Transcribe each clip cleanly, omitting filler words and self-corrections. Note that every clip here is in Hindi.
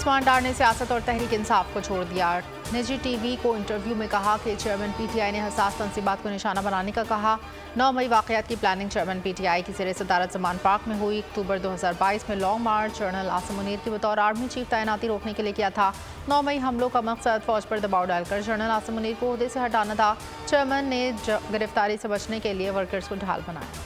उस्मान डार ने सियासत और तहरीक इंसाफ को छोड़ दिया। निजी टीवी को इंटरव्यू में कहा कि चेयरमैन पीटीआई ने हसास तंसीबात को निशाना बनाने का कहा। 9 मई वाक़यात की प्लानिंग चेयरमैन पीटीआई की ज़ेर सदारत ज़मान पार्क में हुई। अक्टूबर 2022 में लॉन्ग मार्च जनरल आसिम मुनीर की बतौर आर्मी चीफ तैनाती रोकने के लिए किया था। 9 मई हमलों का मकसद फौज पर दबाव डालकर जनरल आसिम मुनीर को ओहदे से हटाना था। चेयरमैन ने गिरफ्तारी से बचने के लिए वर्कर्स को ढाल बनाया।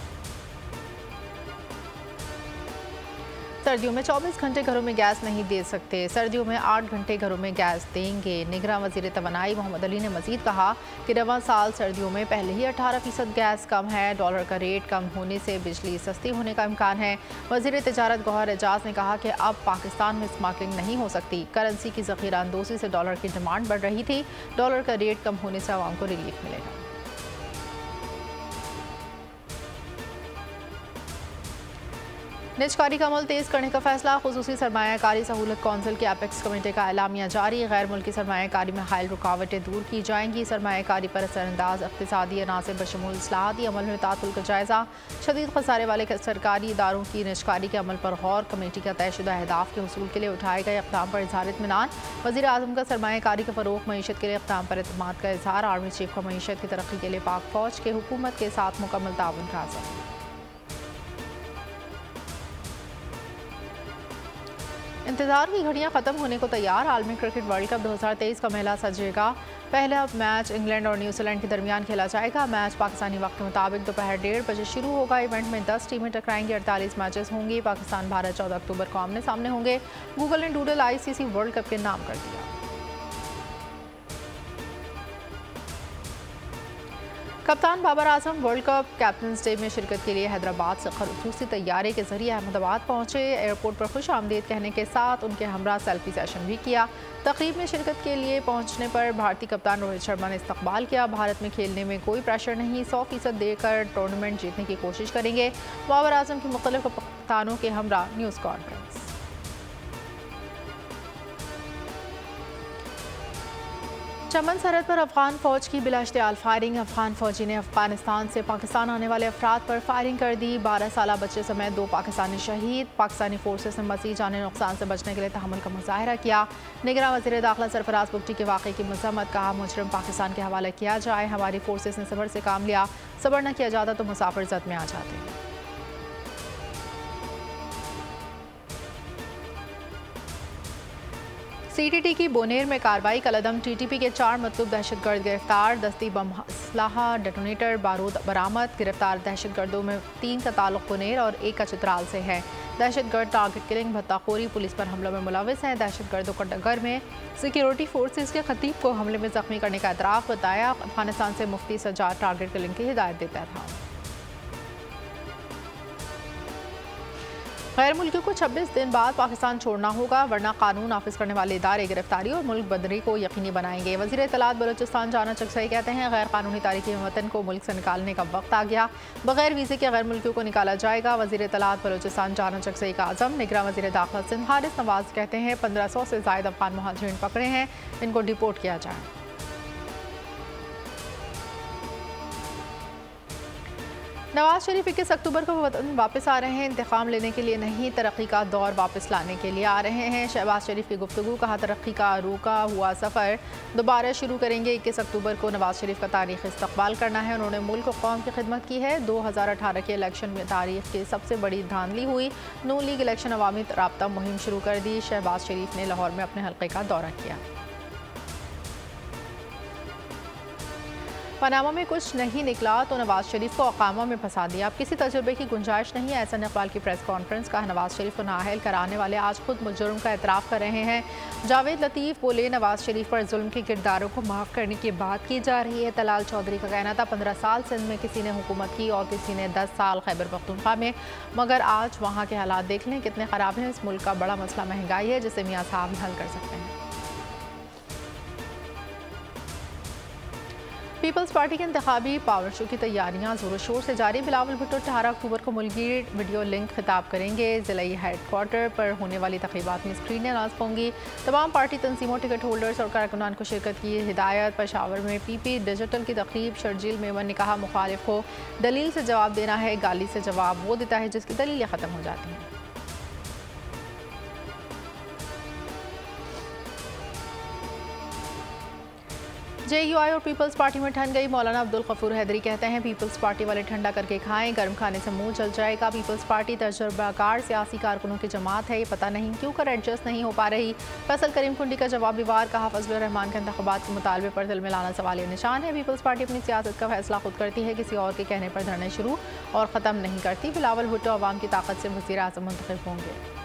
सर्दियों में 24 घंटे घरों में गैस नहीं दे सकते, सर्दियों में 8 घंटे घरों में गैस देंगे। निगरां वज़ीर तवानाई मोहम्मद अली ने मजीद कहा कि रवां साल सर्दियों में पहले ही 18% गैस कम है। डॉलर का रेट कम होने से बिजली सस्ती होने का इम्कान है। वज़ीर तजारत गौहर एजाज ने कहा कि अब पाकिस्तान में स्मगलिंग नहीं हो सकती। करेंसी की ज़ख़ीरा अंदोज़ी से डॉलर की डिमांड बढ़ रही थी। डॉलर का रेट कम होने से आवाम को रिलीफ मिलेगा। निजकारी का अमल तेज़ करने का फैसला। खुसूसी सरमायाकारी सहूलत कौंसिल की एपेक्स कमेटी का एलामिया जारी। गैर मुल्की सरमायाकारी में हायल रुकावटें दूर की जाएंगी। सरमायाकारी पर असरअंदाज इक़्तिसादी अनासिर बशमूल इस्लाहाती अमल में तातुल का जायज़ा। शदीद खसारे वाले सरकारी इदारों की निजकारी के अमल पर गौर। कमेटी का तयशुदा अहदाफ के हसूल के लिए उठाए गए इक़दाम पर इज़हार इत्मीनान। वज़ीर आज़म का सरमायाकारी के फ़रोग़ मईशत के लिए इक़दाम पर एतमाद का इज़हार। आर्मी चीफ का मईशत की तरक्की के लिए पाक फ़ौज के हुकूमत के साथ मुकम्मल ताउन का आज़म। इंतजार की घड़ियां खत्म होने को तैयार। आलमी क्रिकेट वर्ल्ड कप 2023 का मेला सजेगा। पहला मैच इंग्लैंड और न्यूजीलैंड के दरमियान खेला जाएगा। मैच पाकिस्तानी वक्त के मुताबिक दोपहर 1:30 बजे शुरू होगा। इवेंट में 10 टीमें टकराएंगी। 48 मैचेस होंगी। पाकिस्तान भारत 14 अक्टूबर को आमने सामने होंगे। गूगल ने डूडल आईसीसी वर्ल्ड कप के नाम कर दिया। कप्तान Babar Azam world cup captains day में शिरकत के लिए हैदराबाद से खसूसी तैयारे के जरिए अहमदाबाद पहुंचे। एयरपोर्ट पर खुश आमदीद कहने के साथ उनके हमरा सेल्फी सेशन भी किया। तकरीब में शिरकत के लिए पहुंचने पर भारतीय कप्तान रोहित शर्मा ने इस्तकबाल किया। भारत में खेलने में कोई प्रेशर नहीं, 100% देकर टूर्नामेंट जीतने की कोशिश करेंगे। बाबर आजम की मुख्तलिफ कप्तानों के हमरा न्यूज़ कॉन्फ्रेंस। चमन सरहद पर अफगान फौज की बिलाश्तियाल फायरिंग। अफगान फौजी ने अफगानिस्तान से पाकिस्तान आने वाले अफराद पर फायरिंग कर दी। 12 साल बच्चे समेत 2 पाकिस्तानी शहीद। पाकिस्तानी फोर्सेस ने मज़ीद जानी नुकसान से बचने के लिए तहम्मुल का मुजाहरा किया। निगरां वज़ीर दाखिला सरफराज बुगटी के वाक़े की मज़म्मत। कहा मुजरिम पाकिस्तान के हवाले किया जाए। हमारी फोर्सेस ने सब्र से काम लिया, सब्र न किया जाता तो मुसाफिर जद में आ जाते। सीटीटी की बोनेर में कार्रवाई। कलदम टीटीपी के 4 मतलूब दहशतगर्द गिरफ्तार। दस्ती बम असलाहा डेटोनेटर बारूद बरामद। गिरफ्तार दहशतगर्दों में 3 का ताल्लुक बोनेर और 1 का चित्राल से है। दहशतगर्द टारगेट किलिंग भत्ताखोरी पुलिस पर हमलों में मुलविस हैं। दहशतगर्दों को डगर में सिक्योरिटी फोर्सेज के खतीब को हमले में जख्मी करने का एतराफ़ बताया। अफगानिस्तान से मुफ्ती सज्जाद टारगेट किलिंग की हिदायत देता था। गैर मुल्कियों को 26 दिन बाद पाकिस्तान छोड़ना होगा, वरना कानून नाफिज करने वाले इदारे गिरफ्तारी और मुल्क बदरी को यकीनी बनाएंगे। वज़ीर इत्तलात बलूचिस्तान जाना चकसई कहते हैं गैर कानूनी तारिकीन वतन को मुल्क से निकालने का वक्त आ गया। बगैर वीज़े के गैर मुल्कियों को निकाला जाएगा। वज़ीर इत्तलात बलूचिस्तान जाना चकसई का आज़म। निगरां वज़ीर दाखिला सिंध हारिस नवाज कहते हैं 1500 से ज़ायद अफगान मुहाजिरीन पकड़े हैं, इनको डिपोर्ट किया जाए। नवाज शरीफ 21 अक्टूबर को वतन वापस आ रहे हैं। इंतकाम लेने के लिए नहीं, तरक्की का दौर वापस लाने के लिए आ रहे हैं। शहबाज शरीफ की गुफ्तगू। कहा तरक्की का रुका हुआ सफ़र दोबारा शुरू करेंगे। 21 अक्टूबर को नवाज शरीफ का तारीख़ इस्तकबाल करना है। उन्होंने मुल्क और कौम की खिदमत की है। 2018 के इलेक्शन में तारीख़ की सबसे बड़ी धांधली हुई। नून लीग इलेक्शन अवामी राब्ता मुहिम शुरू कर दी। शहबाज शरीफ ने लाहौर में अपने हल्के का दौरा किया। पनामा में कुछ नहीं निकला तो नवाज शरीफ को अकामा में फंसा दिया। अब किसी तजुर्बे की गुंजाइश नहीं है। एहसन इकबाल की प्रेस कॉन्फ्रेंस का। नवाज शरीफ को नाअहल कराने वाले आज खुद जुर्म का एतराफ़ कर रहे हैं। जावेद लतीफ़ बोले नवाज शरीफ पर जुल्म के किरदारों को माफ़ करने की बात की जा रही है। तलाल चौधरी का कहना था 15 साल सिंध में किसी ने हुकूमत की और किसी ने 10 साल खैबर पख्तूनख्वा में, मगर आज वहाँ के हालात देख लें कितने ख़राब हैं। इस मुल्क का बड़ा मसला महंगाई है, जिसे मियाँ साहब हल कर सकते हैं। पीपल्स पार्टी के इंतखाबी पावर शो की तैयारियां जोरों शोर से जारी। बिलावल भुट्टो 18 अक्टूबर को मुल्की वीडियो लिंक खिताब करेंगे। ज़िलाई हेडक्वार्टर पर होने वाली तकरीबात में स्क्रीनें नस्ब होंगी। तमाम पार्टी तंजीमों, टिकट होल्डर्स और कारकुनान को शिरकत की हिदायत। पेशावर में पीपी डिजिटल की तकरीब। शर्जील मेमन ने कहा मुखालिफ को दलील से जवाब देना है, गाली से जवाब वो देता है जिसकी दलीलें ख़त्म हो जाती हैं। JUI और पीपल्स पार्टी में ठंड गई। मौलाना अब्दुल गफूर हैदरी कहते हैं पीपल्स पार्टी वाले ठंडा करके खाएं, गर्म खाने से मुंह जल जाएगा। पीपल्स पार्टी तजुर्बाकार सियासी कारकुनों की जमात है, ये पता नहीं क्यों कर एडजस्ट नहीं हो पा रही। फैसल करीम कुंडी का जवाबी वार, कहा फजलुर रहमान के इंतखाबात के मुतालबे पर दिल में लाना सवालिया निशान है। पीपल्स पार्टी अपनी सियासत का फैसला खुद करती है, किसी और के कहने पर धरने शुरू और ख़त्म नहीं करती। बिलावल भुट्टो अवाम की ताकत से वज़ीर आज़म मुंतखब होंगे।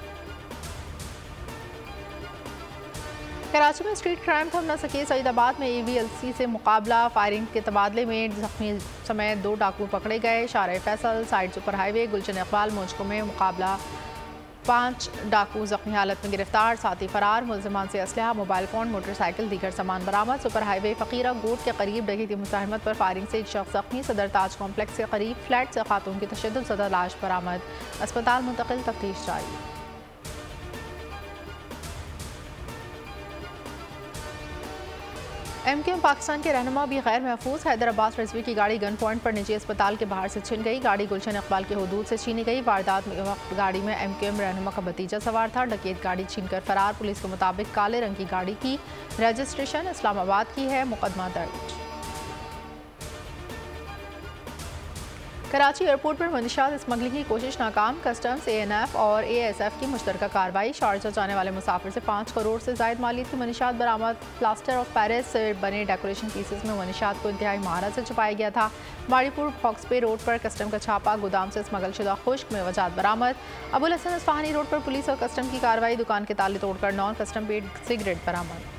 कराची में स्ट्रीट क्राइम थम न सके। सईदाबाद में AVLC से मुकाबला, फायरिंग के तबादले में जख्मी समेत 2 डाकू पकड़े गए। शारे फैसल साइड सुपर हाईवे गुलशन इकबाल मोजको में मुकाबला, 5 डाकू जख्मी हालत में गिरफ्तार, साथी फरार। मुलजिमान से असलहा, मोबाइल फ़ोन, मोटरसाइकिल, दीगर सामान बरामद। सुपर हाईवे फ़कीरा गोट के करीब डकैती मुज़ाहमत पर फायरिंग से 1 शख्स जख्मी। सदर ताज कॉम्प्लेक्स के करीब फ्लैट से खातून की तशद्दुद ज़दा लाश बरामद, अस्पताल मुंतकिल, तफ्तीश जारी। MQM पाकिस्तान के रहनुमा भी गैर महफूज। हैदर अब्बास रिजवी की गाड़ी गन पॉइंट पर निजी अस्पताल के बाहर से छिन गई। गाड़ी गुलशन इकबाल के हुदूद से छीनी गई। वारदात में वक्त गाड़ी में MQM रहनुमा का भतीजा सवार था। डकैत गाड़ी छीनकर फरार। पुलिस के मुताबिक काले रंग की गाड़ी की रजिस्ट्रेशन इस्लामाबाद की है। मुकदमा दर्ज। कराची एयरपोर्ट पर मंशियात स्मगलिंग की कोशिश नाकाम। कस्टम्स, ANF और ASF की मुश्तरका कार्रवाई। शारजा जाने वाले मुसाफिर से 5 करोड़ से ज़ायद मालियत की मंशियात बरामद। प्लास्टर ऑफ पेरिस से बने डेकोरेशन पीसेस में मंशियात को इंतहाई महारत से छुपाया गया था। बाड़ीपुर हॉक्सपे रोड पर कस्टम का छापा, गोदाम से स्मगल शुदा खुश्क मेवजात बरामद। अबुल हसन इस्फहानी रोड पर पुलिस और कस्टम की कार्रवाई। दुकान के ताले तोड़कर 9 कस्टम पेड सिगरेट बरामद।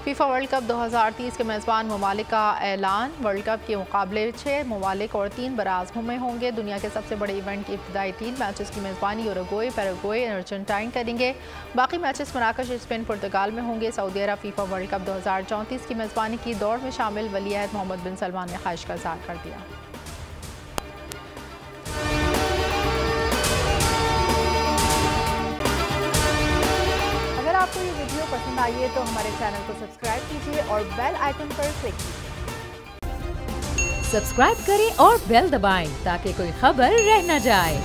फीफा वर्ल्ड कप 2030 के मेज़बान ममालिक का ऐलान। वर्ल्ड कप के मुकाबले 6 ममालिक और 3 बराज़मों में होंगे। दुनिया के सबसे बड़े इवेंट की इब्तदाई 3 मैचेस की मेज़बानी यूरुग्वे, पैराग्वे, अर्जेंटाइन करेंगे। बाकी मैचेस मराकश, स्पेन, पुर्तगाल में होंगे। सऊदी अरब फीफा वर्ल्ड कप 2034 की मेज़बानी की दौड़ में शामिल। वलीअहद मोहम्मद बिन सलमान ने ख्वाहिश का इज़हार कर दिया। आपको ये वीडियो पसंद आई है तो हमारे चैनल को सब्सक्राइब कीजिए और बेल आइकन पर क्लिक कीजिए। सब्सक्राइब करें और बेल दबाएं ताकि कोई खबर रह न जाए।